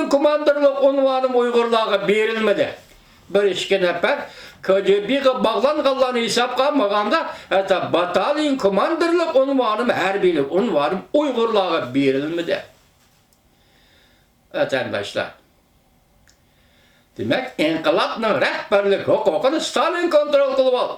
batalion komandırlık unvanı Uygurlarga berilmedi. Bir işki nefer KGB'ye bağlanğanlarını hesap kalmaganda hatta batalion komandırlık unvanı hərbilik unvanı Uygurlarga berilmedi. Vatandaşlar. Demek inkılapның rehberlik hukukunu Stalin kontrol kılıp aldı.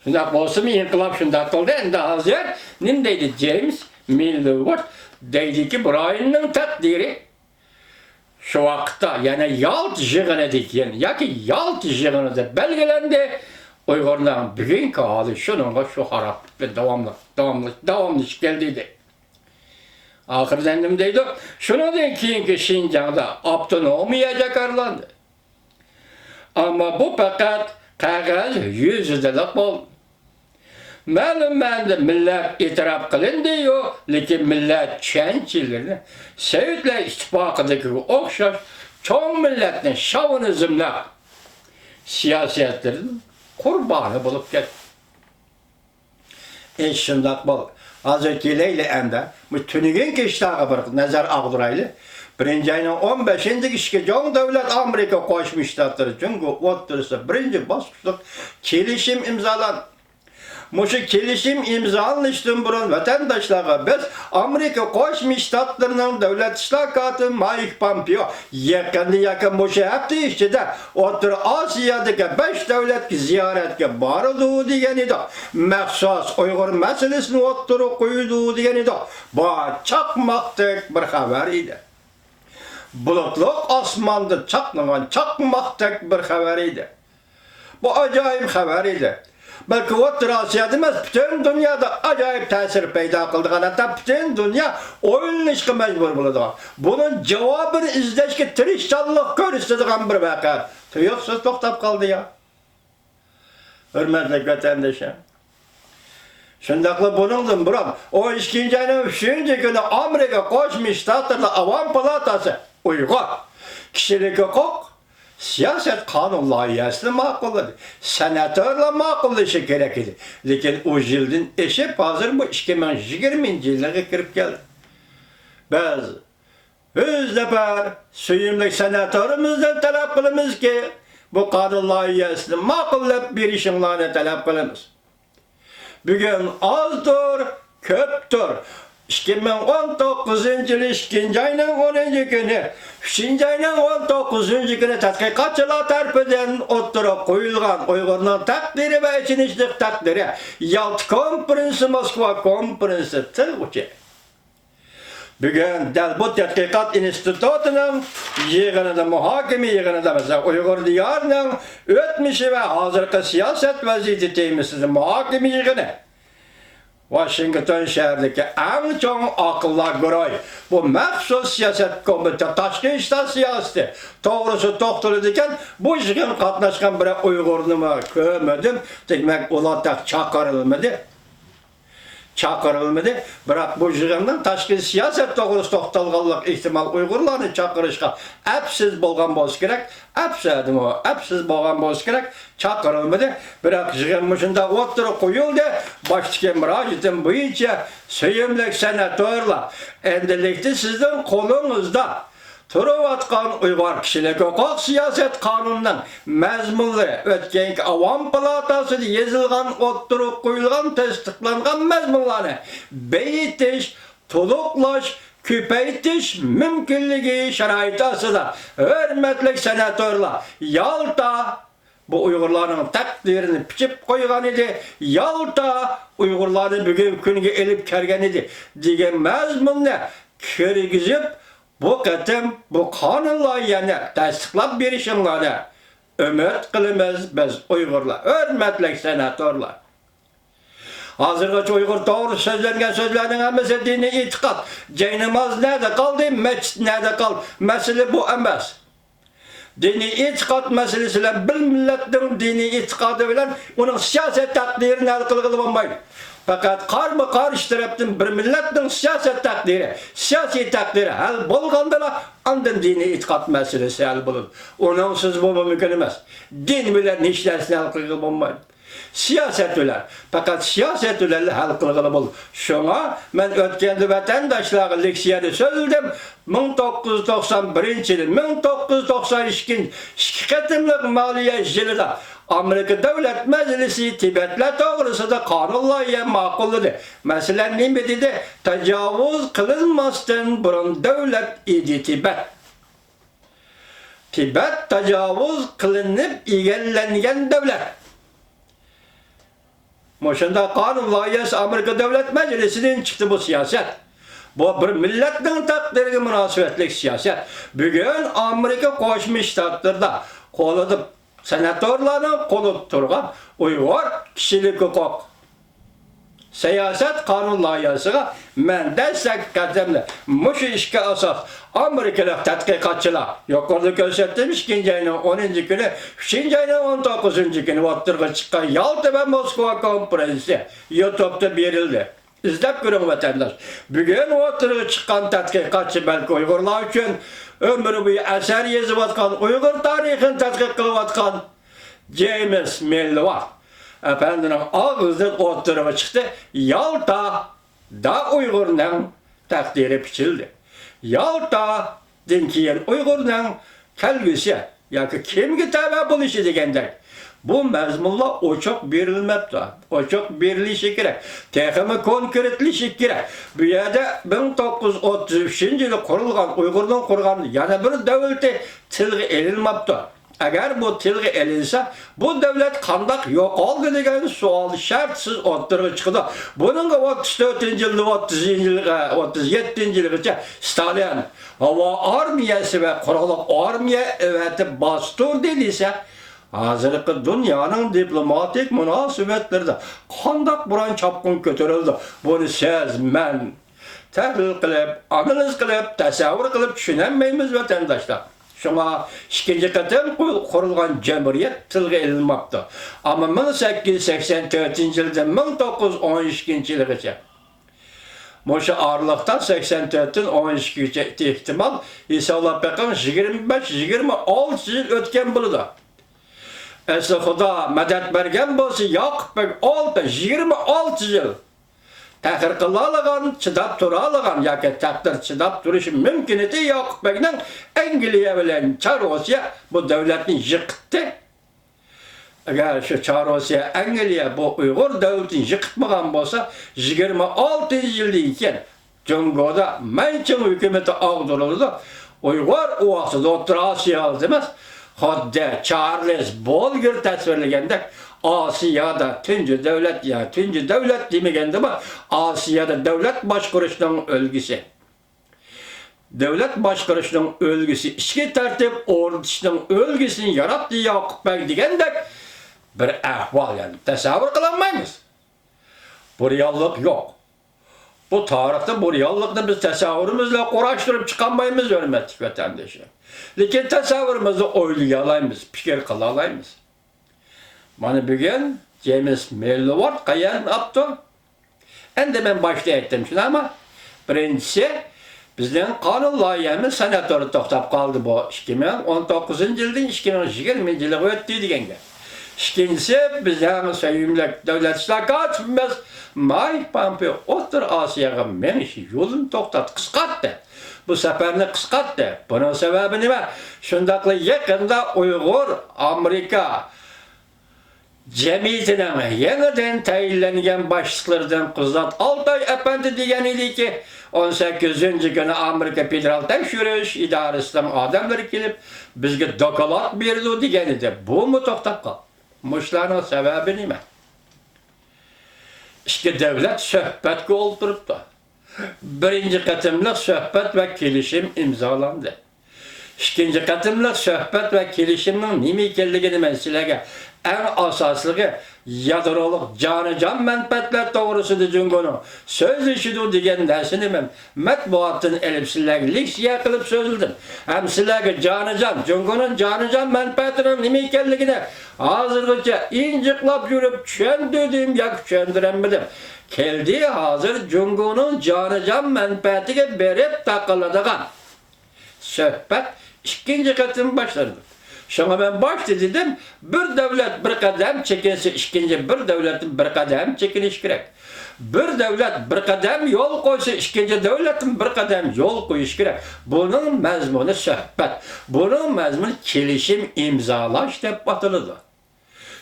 Şundak olsun inkılap şundak oldu. Endi hazır nim deydi James Millward deydi ki Brian'ın takdiri şu vakitte yani Yalt jığını diken yaki Yalt jığını da belgelendi. Uygurların bugünkü hali şununla şu harap ve devamlı geldiydi. Ahırdan nim deydi şunadan keyinki Şinjan'da avtonomiya jakarlandı. Ama bu fakat kağıt yüzdelik oldu. Məlum məndə millət itiraf qılındı yox, lakin millət çənçilərini Sovetlər İttifaqıdakı oxşar çoğun millətin şovinizmlə siyasətlərinin qurbanı bulup getdi. Şundaq bol. Hazır geleyli əndə, tünügün keçdağı bir nəzər ağdıraylı. Birinci ayının 15-ci işki John Devlet Amerika Koşmuş Ştatları çünkü oturursa birinci basmışlık kelişim imzalan. Muşu kelişim imzalanıştın burun vatandaşlara biz Amerika Koşmuş Ştatlarının devlet işlakatı Mike Pompeo yakın muşu hafta içinde otur Asya'daki 5 devlet ziyaretke barıdığı diyeni de məxsus Uygur meselesini oturup koyduğu diyeni de bu çakmaktık bir haber idi. Bulutluk asmanda çakmaktık bir haber idi. Bu acayip haber idi. Belki otur Asya'da demez, bütün dünyada acayip tesir peyda kıldı. Hatta bütün dünya oyunlaşkı mecbur buludu. Bunun cevabını izleşki tirişçallık görüstüdüğün bir vakit. Tüyüksüz toktap kaldı ya. Hürmetli vatandaşım. Şundaklı bunundan buram. O 2. ayının 3. günü Amerika Koşmuş Ştatları Avam Palatası Uygur kişilik hukuk siyaset kanun layihəsini maqulladı. Senatörle maqullaşı gerek idi. Lakin o jildin eşi hazır bu 2020-ci yılına kirip geldi. Biz yüz nefer suyumluk senatörümüzden talep kılımız ki bu kanun layihəsini maqullap bir işinlerini talep kılımız. Bugün azdır, köptür. 2019 yılı 2. ayının 10. günü, 3. ayının 19. günü tədqiqatçılar tərəfindən oturup koyulğan Uygur'un takdiri ve içinişlik takdiri Yalt Konferansı, Moskva Konferansı tılgıcı. Bugün bu tədqiqat institutunun yığınında, muhakeme yığınında mesela Uygur diyarının ötmişi ve hazırki siyaset vaziyeti temizliği muhakeme yığını. Washington şəhərindəki ən çox akıllar göre bu məxsus siyaset komitə taşqı işlər siyaseti doğrusu doktor ediken bu işin qatnaşqan bir Uygur'unu kömödüm demek olataq çakırılmadı. Bırak bu jığından taşqı siyaset doğrusu toxtalğanlıq ihtimal Uygurlarını çakırışqa əpsiz bolğan boz gerek, əpsiz bolğan boz gerek, çakırılmadı. Bırak jığınmışında oturup koyuldu, baştaki müraciətin boyunca söyümlük senatörla endilikti sizin kolunuzda turuvatkan Uygur kişilik hukuk siyaset kanununun məzmunları ötkenki Avam Palatası yazılgan, oturup koyulgan, tasdiqlangan məzmunlarını beyitiş, tuluklaş, küpeytiş mümkünlüğü şərait asıda hürmetlik senatörler Yalta bu Uygurların takdirini piçip koygan idi. Yalta Uygurların bugün günge elip kergen idi. Degen məzmununu kirgizip bu qatim bu kanun layihəsini təsdiqlab berişinlərini ümid qılımız biz Uygurlar, hürmetlik senatörler. Hazırgacha Uygur doğru sözlengen sözlerinin hamısı dini itiqad. Ceynamaz nerede kaldı, meçit nerede kaldı? Mesele bu emas. Dini itiqad meselesiyle bir milletin dini itiqadı bilen onun siyaset takdirini el kılgılı olmaydı. Fakat karma karşı taraftan bir milletin siyaset takdiri, siyasi takdiri hal bolğandala andın dini itiqad meselesi hal bulur. Onun söz bu mümkün emez. Din bilen işlersine el kılgılı olmaydı. Siyaset öler. Fakat siyaset ölerli hal kılgılı bul. Şuna ben ötkendi vatandaşlara leksiyada söyledim. 1991 yılı, 1992 şirketimlik maliye yılında Amerika Devlet Meclisi Tibet'le doğrusu da kanunla makulladı. Mesela ne dedi? Tecavüz kılınmasın burun devlet idi Tibet. Tibet tecavüz kılınıp egellengen devlet. Moşunda kanun layihası Amerika Devlet Meclisi'nin çıktı bu siyaset. Bu bir milletin takdiri münasebetlik siyaset. Bugün Amerika Koşmuş Ştatlar'da koludup senatörlerin kolup turgan Uygur kişilik hukuk siyaset kanun layihasıga men destek katemle muş işke asas Amerikalı tadqiqatçılar yukarıda gösterdim 2. ayının 10. günü 3. ayının 19. günü Ottırga çıkan Yalta ve Moskova konferansı YouTube'da verildi. İzlep görün vatandaş. Bugün Ottırga çıkan tadqiqatçı belki Uygurlar için ömrü boyu eser yazıvatkan Uygur tarihini tadqiq kılıvatkan James Mill var. Efendinin ağızdan Ottırga çıktı. Yalta da Uygur'un takdiri biçildi. Yalta dinkiyen Uygur'un kelgisi yani kimge tabi buluşu degenden. Bu mezmunla o çok verilmekte. O çok verilişi gerek. Tekimi konkretlişi gerek. Bu yerde 1933 yılı kurulgan, Uygur'dan kurulgan yani bir devleti tilgi edilmekte. Eğer bu tilgi elinse bu devlet kandak yok oldu degen sual şartsız ortaya çıktı. Bunun 34. yılda 37. yılda Stalin hava armiyası ve kurulup armiya evet bastır dediyse hazırlıklı dünyanın diplomatik münasebetlerinde kandak buran çapkın kötürüldü. Bunu siz men tahlil kılıp, analiz kılıp, tasavvur kılıp düşünemeyimiz vatandaşlar. Şuna ikinci katım kurulgan cumhuriyet tilge edilmekte. Ama 1884 yıldan 1912 yılgacha. Moşa aralıktan 84'ten 12'ye ihtimal İnşallah bakın 25-26 yıl ötken buldu. Esi Xuda medet bergen bolsa Yakup bek 26 yıl tahir kılalıgan, çıdap turalıgan, yaki takdir çıdap turuşu mümkün eti Yakup Bek'nin Angliya bilen Çar-Rusya bu devletin yıkıttı. Eğer şu Çar-Rusya, Angliya bu Uygur devletini yıkıtmagan bolsa 26 yıl iken Cungo'da Mançın hükümeti ağdırıldı. Uygur uvaksız Orta Asya demez. Hatta Charles Bolger tasvirlegende Asya'da tüncü devlet ya tüncü devlet demegende ama Asya'da devlet başkuruşunun ölgüsü. Devlet başkuruşunun ölgüsü, içki tertip ordusunun ölgüsünü yarattı Yakup Bey degende bir ahval yani tasavvur kılamayız. Bu reallik yok. Bu tarihte bu reallikte biz tasavvurumuzla uğraştırıp çıkamayız hürmetli vatandaşlar. Lakin tasavvurumuzu oylayalayımız, fikir kılalayımız. Bana bugün James Mill var, kayan yaptı. Endi ben başta ettim şunu ama birincisi bizden kanun layihemiz senatörü toktap kaldı bu 2019 yıldan 2020 yılı öttü degenge. İkincisi bizden sevimli devletçiler kaçmaz. Mike Pompeo Orta Asya'ya menişi yolunu toktat, kıskattı. Bu seferini kıskattı. Bunun sebebi ne? Şundaklı yakında Uygur, Amerika cemiyetinin yeniden tayinlengen başlıklardan Kızlat Altay Efendi diyen idi ki 18. günü Amerika Federal Tekşürüş İdaresi'nden adamlar gelip bizge dokalat verdi diyen idi. Bu mu toktap kal? Muşların sebebi ne? İşte devlet söhbetke oturup da birinci katımlık söhbet ve kilişim imzalandı. İkinci katımlık söhbet ve kilişimin nimi ekenligini men sizlarga en asaslığı yadroluk canı-can menfaatler doğrusudur Cungo'nun söz işidir degen dersini men matbuatın elip sizlarga leksiya kılıp sözüldüm. Hem sizlarga canı-can, Cungo'nun canı-can menfaatinin nimi ekenligini hazırgıca inciklap yürüp çöndürdüm ya çöndüremedim. Keldi hazır Cungo'nun canı-can menfaatine berip takıladıgan söhbet ikinci katım başladı. Şuna ben başta dedim, bir devlet bir kadem çekinse, ikinci bir devletin bir kadem çekiliş gerek. Bir devlet bir kadem yol koysa, ikinci devletin bir kadem yol koyuş gerek. Bunun mezmunu sohbet, bunun mezmunu kelişim imzalaş dep atıldı.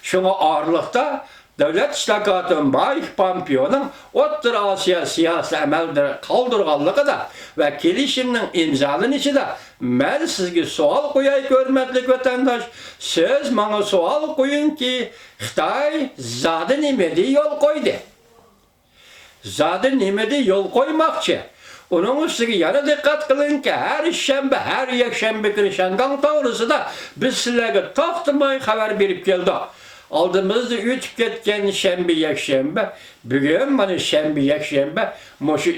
Şuna ağırlıkta devlet işlakatın Mike Pompeo'nun Orta Asya siyasi əməldir kaldırğanlığı da ve kelişiminin imzalanışı da ben sizge sual koyay görmeklik vatandaş. Siz bana sual koyun ki Xitay zaten nimedi yol koydu. Zaten nimedi yol koymakçı. Onun üstüne yana dikkat kılın ki her şembe, her yekşembe kirişengan doğrusu da biz sizlere tahtımay haber verip geldi. Aldığımızda üç ketken şembe yekşembe, bugün bana şembe yekşembe, moşu